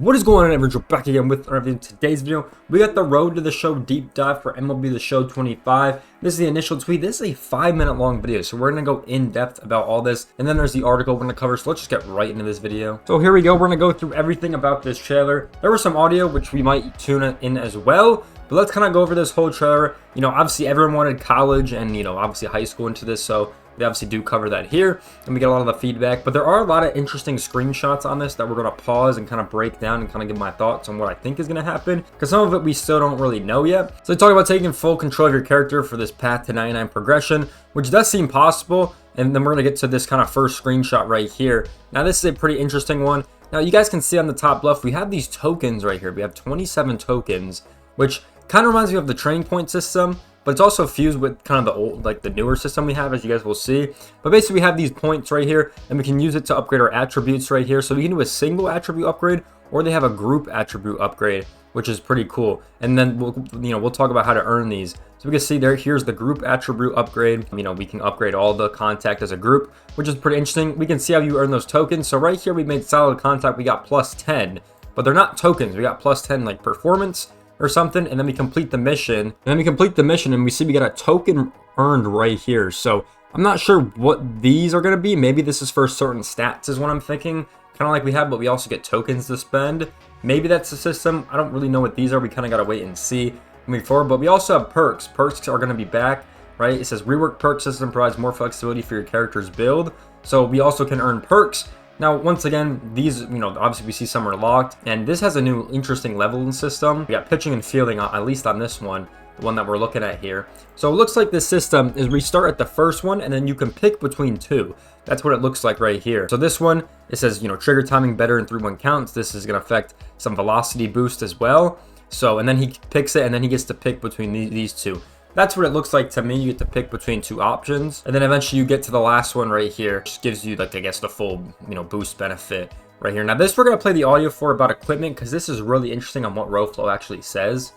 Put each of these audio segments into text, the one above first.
What is going on, everyone? We're back again with today's video. We got the Road to the Show deep dive for MLB The Show 25. This is the initial tweet. This is a 5-minute long video, so we're going to go in depth about all this. And then there's the article we're going to cover, so let's just get right into this video. So here we go. We're going to go through everything about this trailer. There was some audio, which we might tune in as well. But let's kind of go over this whole trailer. You know, obviously everyone wanted college and, you know, obviously high school into this, so they obviously do cover that here, and we get a lot of the feedback. But there are a lot of interesting screenshots on this that we're going to pause and kind of break down and kind of give my thoughts on what I think is going to happen, because some of it we still don't really know yet. So they talk about taking full control of your character for this path to 99 progression, which does seem possible. And then we're going to get to this kind of first screenshot right here. Now this is a pretty interesting one. Now you guys can see on the top left, we have these tokens right here. We have 27 tokens, which kind of reminds me of the training point system, but it's also fused with kind of the old, like the newer system we have, as you guys will see. But basically we have these points right here, and we can use it to upgrade our attributes right here. So we can do a single attribute upgrade, or they have a group attribute upgrade, which is pretty cool. And then we'll talk about how to earn these. So we can see there, here's the group attribute upgrade. You know, we can upgrade all the contact as a group, which is pretty interesting. We can see how you earn those tokens. So right here we made solid contact, we got plus 10, but they're not tokens. We got plus 10 like performance or something, and then we complete the mission, and we see we got a token earned right here. So I'm not sure what these are going to be. Maybe this is for certain stats is what I'm thinking, kind of like we have, but we also get tokens to spend. Maybe that's the system. I don't really know what these are. We kind of got to wait and see moving forward. But we also have perks. Perks are going to be back, right? It says rework perk system provides more flexibility for your character's build, so we also can earn perks. Now, once again, these, you know, obviously we see some are locked, and this has a new interesting leveling system. We got pitching and fielding, at least on this one, the one that we're looking at here. So it looks like this system is we start at the first one, and then you can pick between two. That's what it looks like right here. So this one, it says, you know, trigger timing better in 3-1 counts. This is going to affect some velocity boost as well. So, and then he picks it, and then he gets to pick between these two. That's what it looks like to me. You get to pick between two options, and then eventually you get to the last one right here, which gives you, like, I guess the full, you know, boost benefit right here. Now this we're going to play the audio for about equipment, because this is really interesting on what RoFlow actually says.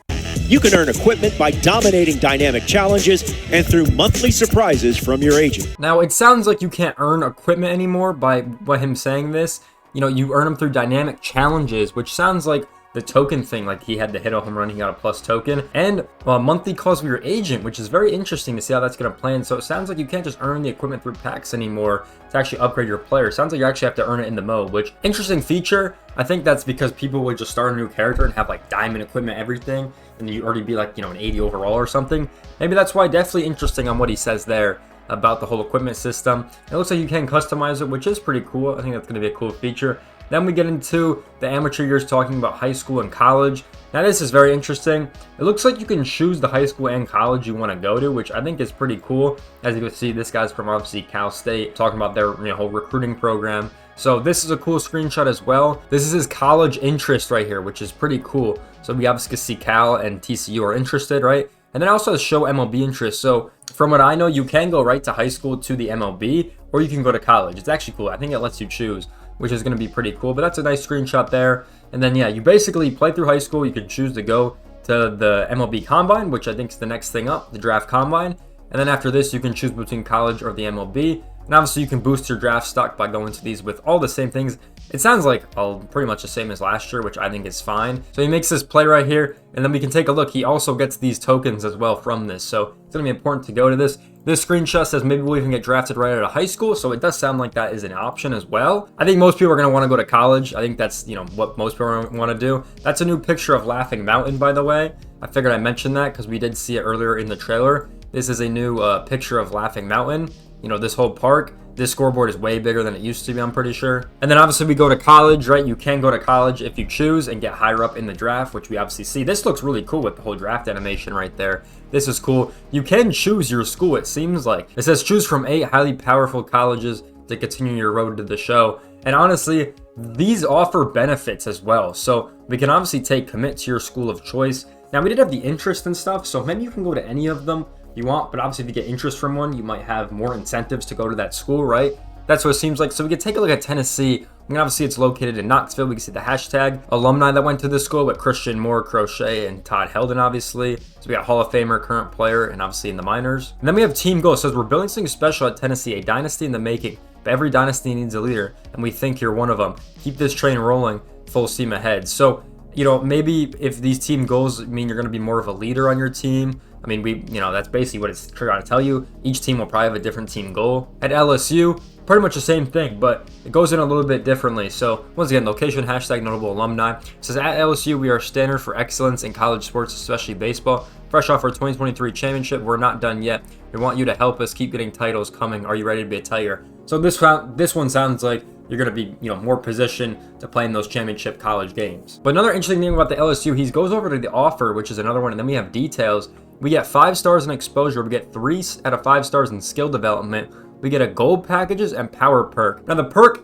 You can earn equipment by dominating dynamic challenges and through monthly surprises from your agent. Now it sounds like you can't earn equipment anymore by him saying this. You know, you earn them through dynamic challenges, which sounds like the token thing, like he had to hit a home run, he got a plus token, and monthly calls with your agent, which is very interesting to see how that's going to play in. So it sounds like you can't just earn the equipment through packs anymore to actually upgrade your player. It sounds like you actually have to earn it in the mode, which interesting feature. I think that's because people would just start a new character and have like diamond equipment, everything, and you already be like, you know, an 80 overall or something. Maybe that's why. Definitely interesting on what he says there about the whole equipment system. It looks like you can customize it, which is pretty cool. I think that's going to be a cool feature. Then we get into the amateur years, talking about high school and college. Now this is very interesting. It looks like you can choose the high school and college you want to go to, which I think is pretty cool. As you can see, this guy's from obviously Cal State, talking about their, you know, whole recruiting program. So this is a cool screenshot as well. This is his college interest right here, which is pretty cool. So we obviously see Cal and TCU are interested, right? And then also show MLB interest. So from what I know, you can go right to high school to the MLB, or you can go to college. It's actually cool. I think it lets you choose, which is going to be pretty cool. But that's a nice screenshot there. And then, yeah, you basically play through high school. You could choose to go to the MLB Combine, which I think is the next thing up, the Draft Combine. And then after this, you can choose between college or the MLB. And obviously, you can boost your draft stock by going to these with all the same things. It sounds like pretty much the same as last year, which I think is fine. So he makes this play right here, and then we can take a look. He also gets these tokens as well from this. So it's going to be important to go to this. This screenshot says maybe we'll even get drafted right out of high school, so it does sound like that is an option as well. I think most people are going to want to go to college. I think that's, you know, what most people want to do. That's a new picture of Laughing Mountain, by the way. I figured I mentioned that because we did see it earlier in the trailer. This is a new picture of Laughing Mountain. You know, this whole park. This scoreboard is way bigger than it used to be, I'm pretty sure. And then obviously we go to college, right? You can go to college if you choose and get higher up in the draft, which we obviously see. This looks really cool with the whole draft animation right there. This is cool. You can choose your school, it seems like. It says choose from 8 highly powerful colleges to continue your road to the show. And honestly, these offer benefits as well. So we can obviously commit to your school of choice. Now we did have the interest and stuff, so maybe you can go to any of them you want, but obviously if you get interest from one, you might have more incentives to go to that school, right? That's what it seems like. So we can take a look at Tennessee. I mean, obviously it's located in Knoxville. We can see the hashtag alumni that went to this school with Christian Moore, Crochet, and Todd Helden, obviously. So we got Hall of Famer, current player, and obviously in the minors. And then we have team goal. It says we're building something special at Tennessee, a dynasty in the making. But every dynasty needs a leader, and we think you're one of them. Keep this train rolling. full steam ahead. So, you know, maybe if these team goals mean you're going to be more of a leader on your team, I mean, you know, that's basically what it's trying to tell you. Each team will probably have a different team goal. At LSU, pretty much the same thing, but it goes in a little bit differently. So once again, location, hashtag notable alumni. It says, at LSU, we are standard for excellence in college sports, especially baseball. Fresh off our 2023 championship, we're not done yet. We want you to help us keep getting titles coming. Are you ready to be a Tiger? So this one sounds like you're going to be, you know, more positioned to play in those championship college games. But another interesting thing about the LSU, he goes over to the offer, which is another one, and then we have details. We get 5 stars in exposure. We get 3 out of 5 stars in skill development. We get a gold packages and power perk. Now the perk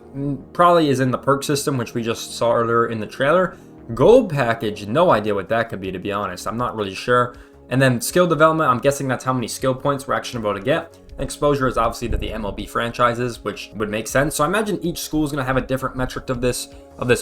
probably is in the perk system, which we just saw earlier in the trailer. Gold package, no idea what that could be, to be honest. I'm not really sure. And then skill development, I'm guessing that's how many skill points we're actually about to get. Exposure is obviously to the MLB franchises, which would make sense. So I imagine each school is going to have a different metric of this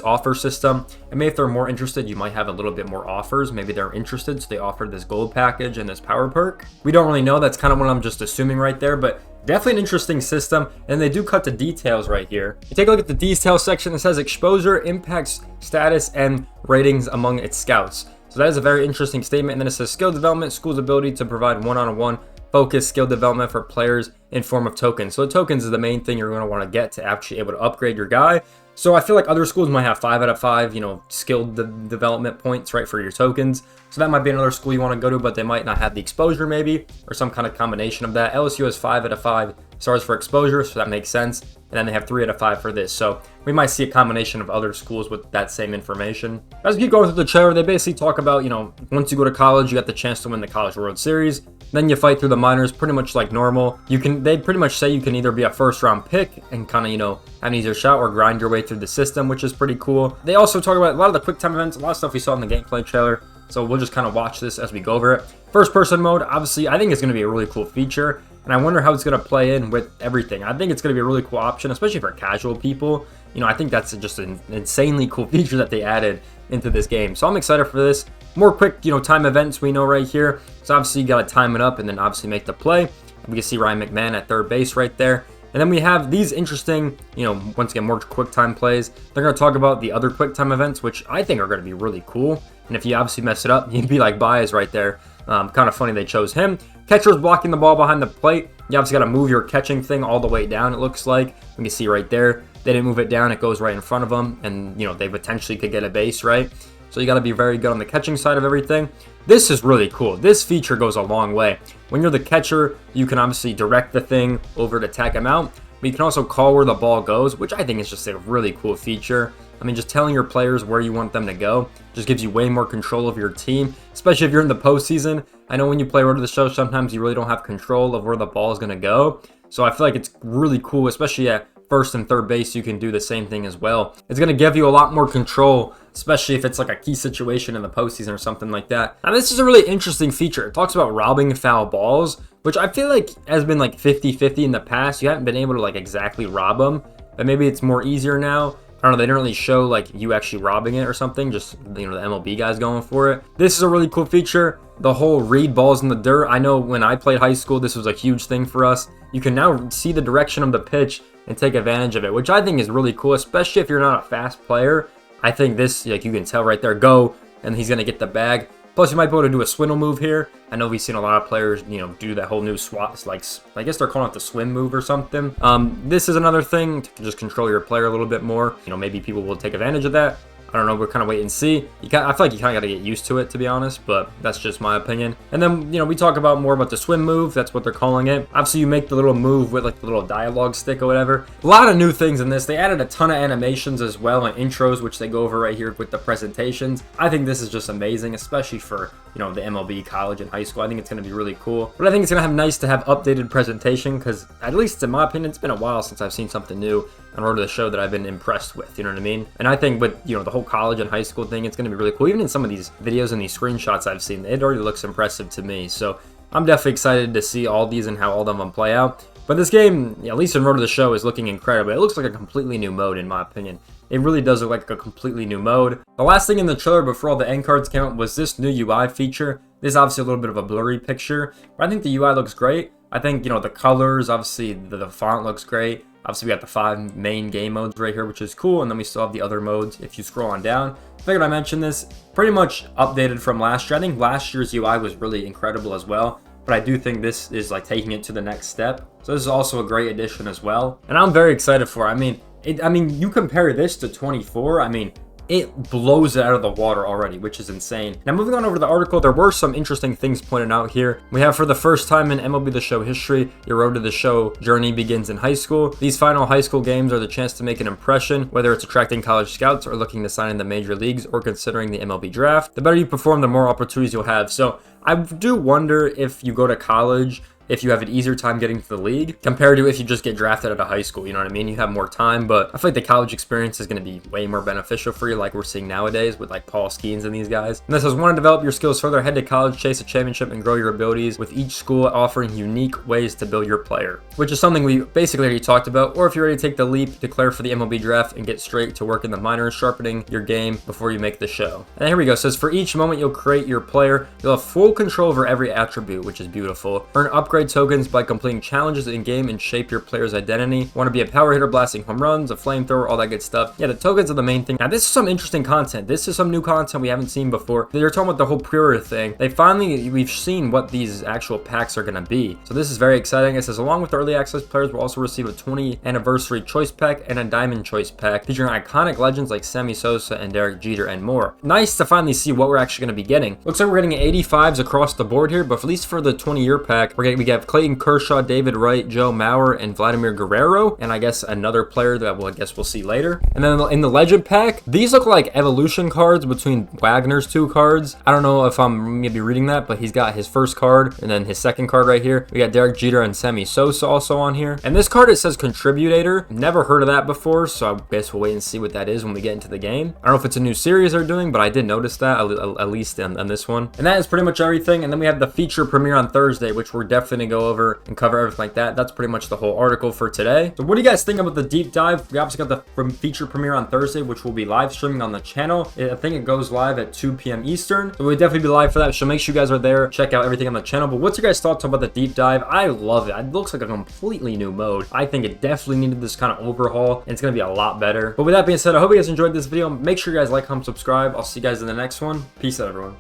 offer system. And maybe if they're more interested, you might have a little bit more offers. Maybe they're interested, so they offered this gold package and this power perk. We don't really know. That's kind of what I'm just assuming right there, but definitely an interesting system. And they do cut to details right here. You take a look at the details section. It says exposure impacts status and ratings among its scouts. So that is a very interesting statement. And then it says skill development, school's ability to provide one-on-one focus skill development for players in form of tokens. So tokens is the main thing you're going to want to get to actually able to upgrade your guy. So I feel like other schools might have 5 out of 5, you know, skill development points, right, for your tokens. So that might be another school you want to go to, but they might not have the exposure maybe, or some kind of combination of that. LSU has 5 out of 5 stars for exposure, so that makes sense. And then they have 3 out of 5 for this. So we might see a combination of other schools with that same information. As we keep going through the trailer, they basically talk about, you know, once you go to college, you got the chance to win the College World Series. Then you fight through the minors pretty much like normal. They pretty much say you can either be a first-round pick and kind of, you know, have an easier shot, or grind your way through the system, which is pretty cool. They also talk about a lot of the quick time events, a lot of stuff we saw in the gameplay trailer. So we'll just kind of watch this as we go over it. First person mode, obviously, I think it's going to be a really cool feature. And I wonder how it's going to play in with everything. I think it's going to be a really cool option, especially for casual people. You know, I think that's just an insanely cool feature that they added into this game. So I'm excited for this. More quick, you know, time events we know right here. So obviously you got to time it up and then obviously make the play. We can see Ryan McMahon at third base right there. And then we have these interesting, you know, once again, more quick time plays. They're going to talk about the other quick time events, which I think are going to be really cool. And if you obviously mess it up, you'd be like Baez right there. Kind of funny they chose him. Catcher's blocking the ball behind the plate. You obviously got to move your catching thing all the way down, it looks like. You can see right there. They didn't move it down. It goes right in front of them. And, you know, they potentially could get a base, right? So you got to be very good on the catching side of everything. This is really cool. This feature goes a long way. When you're the catcher, you can obviously direct the thing over to tag him out. But you can also call where the ball goes, which I think is just a really cool feature. I mean, just telling your players where you want them to go just gives you way more control of your team, especially if you're in the postseason. I know when you play Road to the Show, sometimes you really don't have control of where the ball is going to go. So I feel like it's really cool, especially at first and third base, you can do the same thing as well. It's going to give you a lot more control, especially if it's like a key situation in the postseason or something like that. Now, this is a really interesting feature. It talks about robbing foul balls, which I feel like has been like 50-50 in the past. You haven't been able to like exactly rob them, but maybe it's more easier now. I don't know, they didn't really show like you actually robbing it or something, just, you know, the MLB guys going for it. This is a really cool feature. The whole read balls in the dirt. I know when I played high school, this was a huge thing for us. You can now see the direction of the pitch and take advantage of it, which I think is really cool, especially if you're not a fast player. I think this, like, you can tell right there, go, and he's going to get the bag. Plus, you might be able to do a swindle move here. I know we've seen a lot of players, you know, do that whole new swat, like, I guess they're calling it the swim move or something. This is another thing to just control your player a little bit more. You know, maybe people will take advantage of that. I don't know, we're kind of wait and see. I feel like you kind of got to get used to it, to be honest, but that's just my opinion. And then, you know, we talk about more about the swim move. That's what they're calling it. Obviously, you make the little move with like the little dialogue stick or whatever. A lot of new things in this. They added a ton of animations as well and intros, which they go over right here with the presentations. I think this is just amazing, especially for, you know, the MLB college and high school. I think it's going to be really cool. But I think it's going to have nice to have updated presentation because, at least in my opinion, it's been a while since I've seen something new on Road to the Show that I've been impressed with, you know what I mean? And I think with, you know, the whole college and high school thing, it's going to be really cool. Even in some of these videos and these screenshots I've seen, it already looks impressive to me. So I'm definitely excited to see all these and how all of them play out. But this game, at least in Road to the Show, is looking incredible. It looks like a completely new mode, in my opinion. It really does look like a completely new mode. The last thing in the trailer before all the end cards came out was this new UI feature. This is obviously a little bit of a blurry picture, but I think the UI looks great. I think, you know, the colors, obviously the font looks great. Obviously, we got the 5 main game modes right here, which is cool. And then we still have the other modes if you scroll on down. Figured I mentioned this. Pretty much updated from last year. I think last year's UI was really incredible as well. But I do think this is like taking it to the next step. So this is also a great addition as well. And I'm very excited for it. I mean, you compare this to 24. I mean, it blows it out of the water already, which is insane. Now, moving on over to the article, there were some interesting things pointed out here. We have, for the first time in MLB The Show history, your road to the show journey begins in high school. These final high school games are the chance to make an impression, whether it's attracting college scouts or looking to sign in the major leagues or considering the MLB draft. The better you perform, the more opportunities you'll have. So I do wonder if you go to college, if you have an easier time getting to the league compared to if you just get drafted out of high school. You know what I mean? You have more time, but I feel like the college experience is going to be way more beneficial for you, like we're seeing nowadays with like Paul Skeens and these guys. And this says, want to develop your skills further, head to college, chase a championship, and grow your abilities, with each school offering unique ways to build your player, which is something we basically already talked about. Or if you're ready to take the leap, declare for the MLB draft and get straight to work in the minors, sharpening your game before you make the show. And here we go. It says, for each moment you'll create your player, you'll have full control over every attribute, which is beautiful. Earn upgrade tokens by completing challenges in game and shape your player's identity. Want to be a power hitter, blasting home runs, a flamethrower, all that good stuff. Yeah, the tokens are the main thing. Now, this is some interesting content. This is some new content we haven't seen before. They're talking about the whole pre-order thing. We've seen what these actual packs are going to be. So this is very exciting. It says, along with early access players will also receive a 20th anniversary choice pack and a diamond choice pack featuring iconic legends like Sammy Sosa and Derek Jeter and more. Nice to finally see what we're actually going to be getting. Looks like we're getting 85s across the board here, but at least for the 20-year pack, we have Clayton Kershaw, David Wright, Joe Mauer, and Vladimir Guerrero, and I guess another player that we'll see later. And then in the legend pack, these look like evolution cards between Wagner's 2 cards. I don't know if I'm maybe reading that, but he's got his first card and then his second card right here. We got Derek Jeter and Sammy Sosa also on here. And this card, it says Contributor. Never heard of that before, so I guess we'll wait and see what that is when we get into the game. I don't know if it's a new series they're doing, but I did notice that at least on this one. And that is pretty much everything. And then we have the feature premiere on Thursday, which we're definitely going to go over and cover everything like that. That's pretty much the whole article for today. So what do you guys think about the deep dive? We obviously got the feature premiere on Thursday, which will be live streaming on the channel. I think it goes live at 2 p.m. Eastern. So we'll definitely be live for that. So make sure you guys are there. Check out everything on the channel. But what's your guys' thoughts about the deep dive? I love it. It looks like a completely new mode. I think it definitely needed this kind of overhaul, and it's going to be a lot better. But with that being said, I hope you guys enjoyed this video. Make sure you guys like, comment, subscribe. I'll see you guys in the next one. Peace out, everyone.